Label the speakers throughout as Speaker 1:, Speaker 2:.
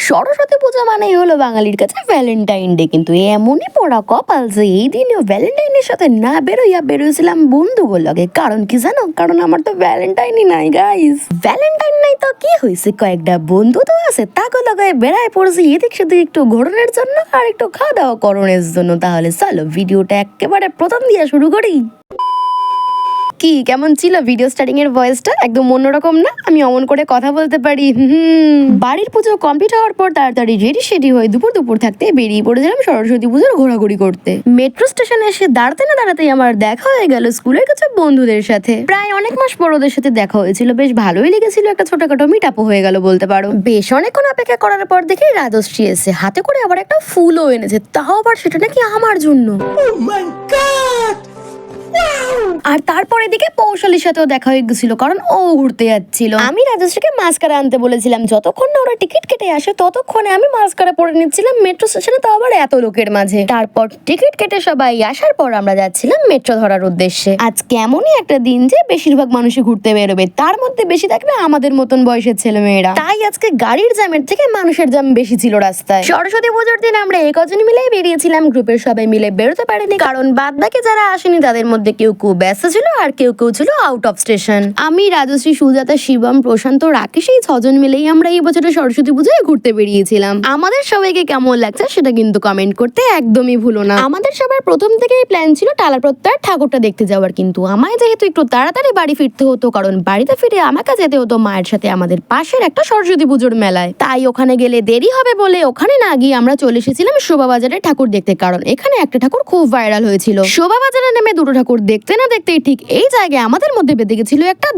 Speaker 1: সরস্বতী পূজা মানেই হলো বাঙালির কাছে ভ্যালেন্টাইন ডে, কিন্তু এমনই পড়া কপাল যে এই দিনেও ভ্যালেন্টাইনের সাথে না বেরোইছিলাম বন্ধুগুলোকে। কারণ কি জানো? কারণ আমার তো ভ্যালেন্টাইনই নাই গাইস। ভ্যালেন্টাইন নাই তো কি হয়েছে, কয়েকটা বন্ধু তো আছে, তাগুলো গায়ে বেড়ায় পড়েছি এদিক সেদিক একটু ঘোরানোর জন্য আর একটু খাওয়া দাওয়া করণের জন্য। তাহলে চলো ভিডিওটা একেবারে প্রথম দিয়ে শুরু করি। কি কেমন ছিল ভিডিও স্টার্টিং এর ভয়েসটা? একদম অন্যরকম না? আমি অমন করে কথা বলতে পারি। বাড়ির পুজো কমপ্লিট হওয়ার পর তাড়াতাড়ি রেডি হয়ে দুপুর থাকতে বেরিয়ে পড়েছিলাম সরস্বতী পুজোর ঘোরাঘুরি করতে। মেট্রো স্টেশনে এসে দাঁড়াতে না দাঁড়াতেই আমার দেখা হয়ে গেল স্কুলের কিছু বন্ধুদের সাথে। প্রায় অনেক মাস পর ওদের সাথে দেখা হয়েছিল, বেশ ভালোই লেগেছিল। একটা ছোটখাটো মিট আপও হয়ে গেল বলতে পারো। বেশ অনেকক্ষণ অপেক্ষা করার পর দেখি রাজশ্রী এসে হাতে করে আবার একটা ফুলও এনেছে, তাও আবার সেটা নাকি আমার জন্য। আর তারপরে দিকে পৌশালীর সাথেও দেখা হয়ে গেছিল, কারণ ও ঘুরতে যাচ্ছিল। আমি রাজশ্রীকে মাস্কারা আনতে বলেছিলাম, যতক্ষণ না ওরা টিকিট কেটে আসে ততক্ষণে আমি মাস্কারা পরে নিচ্ছিলাম মেট্রো স্টেশনে, তো আবার এত লোকের মাঝে। তারপর টিকিট কেটে সবাই আসার পর আমরা যাচ্ছিলাম মেট্রো ধরার উদ্দেশ্যে। আজ কেমনই একটা দিন যে বেশিরভাগ মানুষই ঘুরতে বেরোবে, তার মধ্যে বেশি থাকবে আমাদের মতন বয়সের ছেলে মেয়েরা। তাই আজকে গাড়ির জ্যামের থেকে মানুষের জ্যাম বেশি ছিল রাস্তায়। সরস্বতী পুজোর দিন আমরা এই কজন মিলেই বেরিয়েছিলাম, গ্রুপের সবাই মিলে বেরোতে পারিনি, কারণ বাদ বাকি যারা আসেনি তাদের মধ্যে কেউ ব্যস্ত ছিল আর কেউ ছিল আউট অফ স্টেশন। আমি, রাজশ্রী, সুজাতা, শিবম, প্রশান্ত, রাকেশ এই 6 জন মিলেই আমরা এই বছরের সরস্বতী পুজোয় ঘুরতে বেরিয়েছিলাম। আমাদের সবাইকে কেমন লাগছে সেটা কিন্তু কমেন্ট করতে একদমই ভুলো না। আমাদের সবার প্রথম থেকেই প্ল্যান ছিল টালাপ্রত্যয়ের ঠাকুরটা দেখতে যাওয়ার, কিন্তু আমায় যেহেতু একটু তাড়াতাড়ি বাড়ি ফিরতে হতো, কারণ বাড়িতে ফিরে আমাকে যেতে হতো মায়ের সাথে আমাদের পাশের একটা সরস্বতী পুজোর মেলায়। তাই ওখানে গেলে দেরি হবে বলে ওখানে না গিয়ে আমরা চলে এসেছিলাম শোভাবাজারে ঠাকুর দেখতে, কারণ এখানে একটা ঠাকুর খুব ভাইরাল হয়েছিল। শোভাবাজারে নেমে দুটো ঠাকুর দেখতে না দেখতেই ঠিক এই জায়গায় আমাদের মধ্যে বেঁধে গেছিল একটা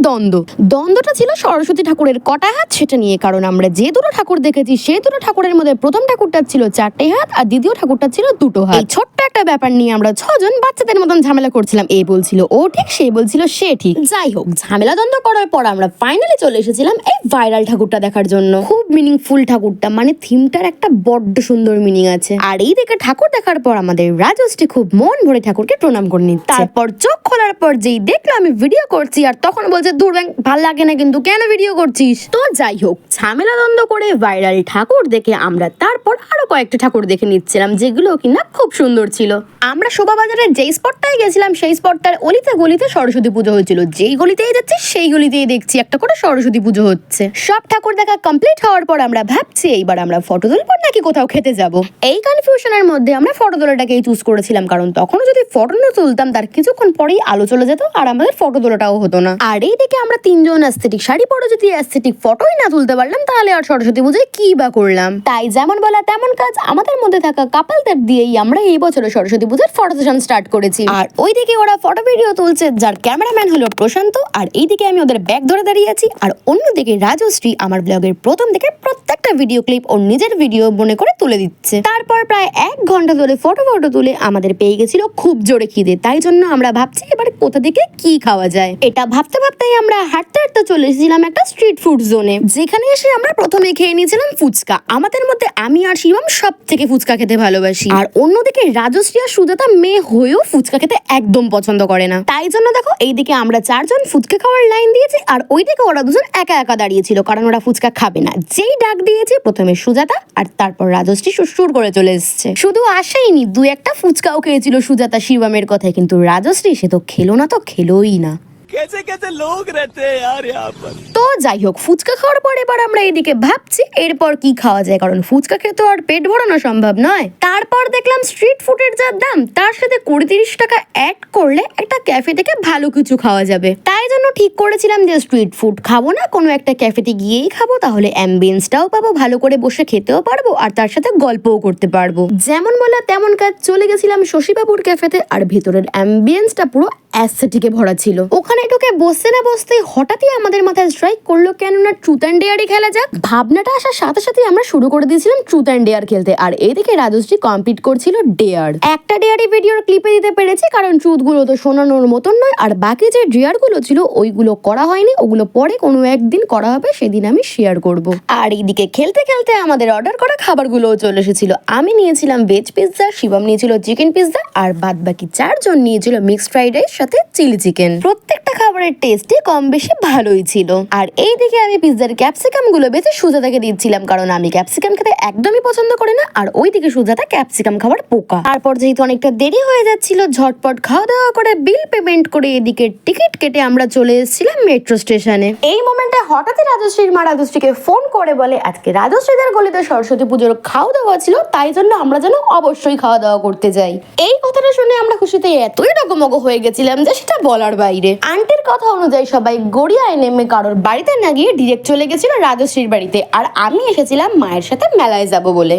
Speaker 1: দ্বন্দ্বটা ছিল সরস্বতী ঠাকুরের কটা হাত সেটা নিয়ে। কারণ আমরা যে দুটো ঠাকুর দেখেছি সেই দুটো ঠাকুরের মধ্যে প্রথম ঠাকুরটা ছিল 4টে হাত আর দ্বিতীয় ঠাকুরটা ছিল 2টো হাত। এই ছোট্ট একটা ব্যাপার নিয়ে আমরা 6 জন বাচ্চাদের মতন ঝামেলা করছিলাম। এ বলছিল ও ঠিক, সে বলছিল সে ঠিক। যাই হোক, ঝামেলা দ্বন্দ্ব করার পর আমরা ফাইনালি চলে এসেছিলাম এই ভাইরাল ঠাকুরটা দেখার জন্য। খুব মিনিংফুল ঠাকুরটা, মানে থিমটার একটা বড্ড সুন্দর মিনিং আছে। আর এই দেখে ঠাকুর দেখার পর আমাদের রাজশ্রী খুব মন ভরে ঠাকুরকে প্রণাম করে নিচ্ছে। তারপর চোখ খোলার পর যেই দেখলো আমি ভিডিও করছি, আর তখন বলছে দূর ব্যাং, ভাল লাগে না কিন্তু, কেন ভিডিও করছিস? তো যাই হোক, ঝামেলা দ্বন্দ্ব করে ভাইরাল ঠাকুর দেখে আমরা তারপর আরো কয়েকটা ঠাকুর দেখে নিচ্ছিলাম, যেগুলো কিনা খুব সুন্দর ছিল। আমরা শোভাবাজারের যেই স্পটটায় গেছিলাম সেই স্পটটার অলিতে গলিতে সরস্বতী পুজো হয়েছিল। যেই গলিতেই যাচ্ছি সেই গলিতেই দেখছি একটা করে সরস্বতী পুজো হচ্ছে। সব ঠাকুর দেখা কমপ্লিট হওয়ার পর আমরা ভাবছি এইবার আমরা ফটো তুলবো নাকি কোথাও খেতে যাব। এই কনফিউশনের মধ্যে আমরা ফটো তোলাটাকেই চুজ করেছিলাম, কারণ তখনও যদি ফটো না তুলতাম তার কিছুক্ষণ পরেই আলো চলে যেত আর আমাদের ফটো তোলাটাও হতো না। আর এই দিকে আমরা 3 জন অ্যাস্থেটিক শাড়ি পরে যদি অ্যাস্থেটিক ফটোই না তুলতে পারলাম, তাহলে আর সরস্বতী পুজোয় কি বা করলাম। তাই যেমন বলা তেমন কাজ, আমাদের মধ্যে থাকা কাপলদের দিয়েই আমরা এই বছরের সরস্বতী পুজোর ফটো সেশন স্টার্ট করেছি। আর ওইদিকে ওরা ফটো ভিডিও তুলছে, যার ক্যামেরাম্যান হলো প্রশান্ত, আর এইদিকে আমি ওদের ব্যাগ ধরে দাঁড়িয়ে আছি। আর অন্যদিকে রাজশ্রী আমার ব্লগের প্রথম থেকে প্রত্যেকটা ভিডিও ক্লিপ ওর নিজের ভিডিও মনে করে তুলে দিচ্ছে। তারপর প্রায় 1 ঘন্টা ধরে ফটো তুলে আমাদের পেয়ে গেছিল খুব জোরে খিদে। তাই জন্য আমরা ভাবছি এবার কোথা থেকে কি খাওয়া যায়। এটা ভাবতেই আমরা হাঁটতে চলে এসেছিলাম একটা স্ট্রিট ফুড জোনে, যেখানে এসে আমরা প্রথমে খেয়ে নিয়েছিলাম ফুচকা। আমাদের মধ্যে আমি আর শিবম সব থেকে ফুচকা খেতে ভালোবাসি, আর অন্যদিকে রাজশ্রী আর সুজাতা মেয়ে হয়েও ফুচকা খেতে একদম পছন্দ করে না। তাই জন্য দেখো এইদিকে আমরা 4 জন ফুচকা খাওয়ার লাইন দিয়েছি, আর ওইদিকে ওরা 2 জন একা দাঁড়িয়েছিল, কারণ ওরা ফুচকা খাবে না। যেই ডাক দিয়েছে প্রথমে সুজাতা আর তারপর রাজশ্রী সুর করে চলে এসেছে। শুধু আসেইনি, 2-1টা ফুচকাও খেয়েছিল সুজাতা শিবমের কথায়, কিন্তু রাজশ্রী সে তো খেলোই না। कैसे लोग रहते हैं यार यहाँ पर। তো যাই হোক, ফুচকা খাওয়ার পর এবার আমরা এদিকে ভাবছি এরপর কি খাওয়া যায়, কারণ ফুচকা খেতে আর পেট ভরানো সম্ভব নয়। তারপর দেখলাম স্ট্রিট ফুডের যা দাম, তার সাথে 20-30 টাকা অ্যাড করলে একটা ক্যাফে থেকে ভালো কিছু খাওয়া যাবে। তাই জন্য ঠিক করেছিলাম যে স্ট্রিট ফুড খাবো না, কোনো একটা ক্যাফেতে গিয়েই খাবো, তাহলে অ্যাম্বিয়েন্সটাও পাবো, ভালো করে বসে খেতেও পারবো আর তার সাথে গল্পও করতে পারবো। যেমন বলা তেমন কাজ, চলে গেছিলাম শশীবাবুর ক্যাফেতে, আর ভেতরের অ্যাম্বিয়েন্সটা পুরো অ্যাস্থেটিকে ভরা ছিল। ওখানে ঢুকে বসতে না বসতেই হঠাৎই আমাদের মাথায় স্ট্রাইক করলো কেন না ট্রুথ অ্যান্ড ডেয়ারই খেলা যাক। ভাবনাটা আসার সাথে সাথে আমরা শুরু করে দিয়েছিলাম ট্রুথ অ্যান্ড ডেয়ার খেলতে। আর এদিকে রাজশ্রী কমপ্লিট করছিল ডেয়ার। একটা ডেয়ারি ভিডিওর ক্লিপে দিতে পেরেছি, কারণ ট্রুথ গুলো তো শোনানোর মতন নয়, আর বাকি যে ডেয়ার গুলো ছিল ওইগুলো করা হয়নি, ওগুলো পরে কোনো একদিন করা হবে, সেদিন আমি শেয়ার করব। আর এইদিকে খেলতে খেলতে আমাদের অর্ডার করা খাবারগুলোও চলে এসেছিল। আমি নিয়েছিলাম ভেজ পিৎজা, শিবম নিয়েছিল চিকেন পিৎজা, আর বাদ বাকি 4 জন নিয়েছিল মিক্সড ফ্রাইড রাইস সাথে চিলি চিকেন। প্রত্যেকটা খাবার খাবারের টেস্টে কম বেশি ভালোই ছিল। আর এইদিকে আমি পিৎজার ক্যাপসিকাম গুলো বেছে সুজাতাকে দিচ্ছিলাম, কারণ আমি ক্যাপসিকাম খেতে একদমই পছন্দ করি না, আর ওইদিকে সুজাতা ক্যাপসিকাম খাবার পোকা। তারপর যেহেতু অনেকটা দেরি হয়ে যাচ্ছিল, ঝটপট খাওয়া দাওয়া করে বিল পেমেন্ট করে এদিকে টিকিট কেটে আমরা চলে এসেছিলাম মেট্রো স্টেশনে। এই মোমেন্টে হঠাৎই রাজশ্রীর মা রাজশ্রীকে ফোন করে বলে আজকে রাজশ্রীদের গলিতে সরস্বতী পুজোর খাওয়া দাওয়া ছিল, তাই জন্য আমরা যেন অবশ্যই খাওয়া দাওয়া করতে যাই। এই কথাটা শুনে আমরা খুশিতে এতই ডগমগ হয়ে গেছিলাম যে সেটা বলার বাইরে। আন্টির কথা অনুযায়ী সবাই গড়িয়ায় নেমে কারোর বাড়িতে না গিয়ে ডিরেক্ট চলে গেছিল রাজশ্রীর বাড়িতে, আর আমি এসেছিলাম মায়ের সাথে মেলায় যাব বলে।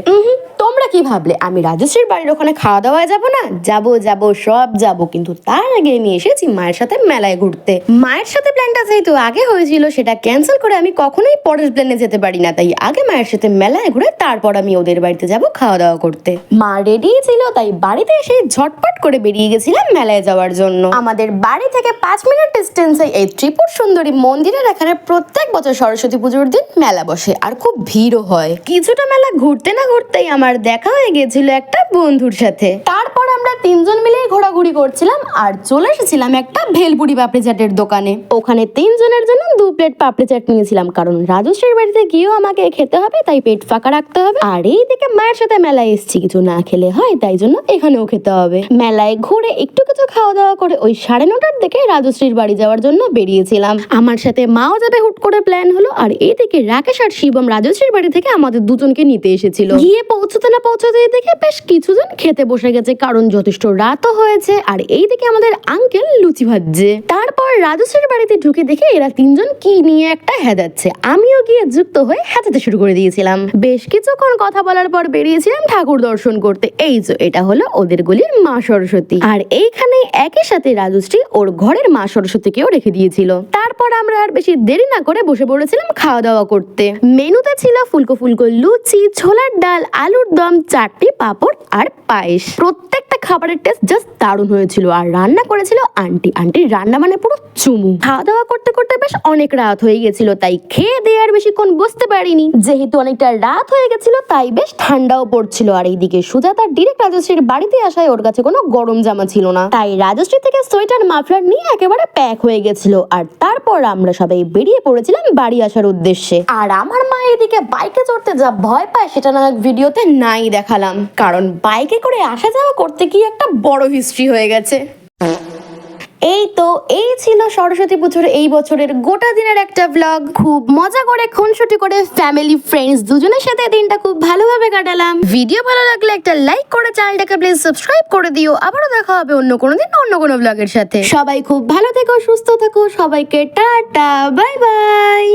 Speaker 1: তোমরা কি ভাবলে আমি রাজশ্রীর বাড়ির ওখানে খাওয়া দাওয়ায় যাবো না? যাবো সব যাবো, কিন্তু তার আগে আমি এসেছি মায়ের সাথে মেলায় ঘুরতে। মায়ের সাথে প্ল্যানটা যেহেতু আগে হয়েছিল সেটা ক্যান্সেল করে আমি কখনোই পরের প্ল্যানে যেতে পারি না, তাই আগে মায়ের সাথে মেলায় ঘুরে তারপর আমি ওদের বাড়িতে যাব খাওয়া দাওয়া করতে। মা রেডি ছিল, তাই বাড়িতে এসে ঝটপট করে বেরিয়ে গেছিলাম মেলায় যাওয়ার জন্য। আমাদের বাড়ি থেকে 5 মিনিট ডিস্টেন্সে এই ত্রিপুর সুন্দরী মন্দিরের এখানে প্রত্যেক বছর সরস্বতী পুজোর দিন মেলা বসে, আর খুব ভিড়ও হয়। কিছুটা মেলা ঘুরতে না ঘুরতেই আমার দেখা হয়ে গেছিল একটা বন্ধুর সাথে। তারপর আমরা 3 জন মিলেই ঘোরাঘুরি করছিলাম আর চলে এসেছিলাম একটা ভেলপুরি পাপড়ি চাটের দোকানে। ওখানে 3 জনের জন্য 2 প্লেট পাপড়ি চাট নিয়েছিলাম, কারণ রাজশ্রীর বাড়িতে গিয়েও আমাকে খেতে হবে, তাই পেট ফাঁকা রাখতে হবে। আর এইদিকে মায়ের সাথে মেলায় এসেছি, কিছু না খেলে হয়, তাই জন্য এখানেও খেতে হবে। মেলায় ঘুরে একটু কিছু খাওয়া দাওয়া করে ওই 9:30টার দিকে রাজশ্রীর বাড়ি যাওয়ার জন্য বেরিয়েছিলাম। আমার সাথে মাও যাবে হুট করে প্ল্যান হলো, আর এইদিকে রাকেশ আর শিবম রাজশ্রীর বাড়ি থেকে আমাদের দুজনকে নিতে এসেছিল। গিয়ে পৌঁছতে না পৌঁছতে দেখে বেশ কিছুজন খেতে বসে গেছে, কারণ যথেষ্ট রাতও হয়েছে। আর এইদিকে আমাদের আঙ্কেল লুচি ভাজছে। তারপর রাজশ্রীর বাড়িতে ঢুকে দেখে এরা 3 জন কি নিয়ে একটা হেদাচ্ছে, আমিও গিয়ে যুক্ত হয়ে হেঁচাতে শুরু করে দিয়েছিলাম। বেশ কিছুক্ষণ কথা বলার পর বেরিয়েছিলাম ঠাকুর দর্শন করতে। এই যে এটা হলো ওদের গলির মা সরস্বতী, আর এইখানে একই সাথে রাজশ্রী ওর ঘরের মা সরস্বতীকেও রেখে দিয়েছিল। তারপর আমরা আর বেশি দেরি না করে বসে পড়েছিলাম খাওয়া দাওয়া করতে। মেনুতে ছিল ফুলকো ফুলকো লুচি, ছোলার ডাল, আলুর দম, চাটনি, পাঁপড় আর পায়েস। প্রত্যেকটা খাবারের টেস্ট জাস্ট দারুণ হয়েছিল, আর রান্না করেছিল আন্টি। আন্টির রান্না মানে পুরো চুমু। খাওয়া দাওয়া করতে করতে বেশ অনেক রাত হয়ে গেছিল, তাই খেয়ে দিয়ে আর বেশিক্ষণ বসতে পারিনি। যেহেতু অনেকটা রাত হয়ে গেছিল তাই বেশ ঠান্ডাও পড়ছিল। আর এইদিকে সুজাতা ডিরেক্ট রাজশ্রীর বাড়িতে আসায় ওর কাছে কোনো গরম জামা ছিল না, তাই রাজশ্রী থেকে সোয়েটার মাফলার নিয়ে একেবারে প্যাক হয়ে গেছিল। আর তারপর আমরা সবাই বেরিয়ে পড়েছিলাম বাড়ি আসার উদ্দেশ্যে। আর আমার মা এদিকে বাইকে চড়তে যা ভয় পায় সেটা না ভিডিওতে নাই দেখালাম, কারণ বাইকে করে আসা যাওয়া করতে গিয়ে একটা বড় হিস্ট্রি হয়ে গেছে। এই ছিল সরস্বতী পুজোর এই বছরের গোটা দিনের একটা ব্লগ। খুব মজা করে খুনসুটি করে ফ্যামিলি ফ্রেন্ডস দুজনের সাথে দিনটা খুব ভালোভাবে কাটালাম। ভিডিও ভালো লাগলে একটা লাইক করে চ্যানেলটাকে প্লিজ সাবস্ক্রাইব করে দিও। আবারও দেখা হবে অন্য কোনো দিন অন্য কোনো ব্লগের সাথে। সবাই খুব ভালো থেকো, সুস্থ থেকো, সবাইকে টাটা, বাই বাই।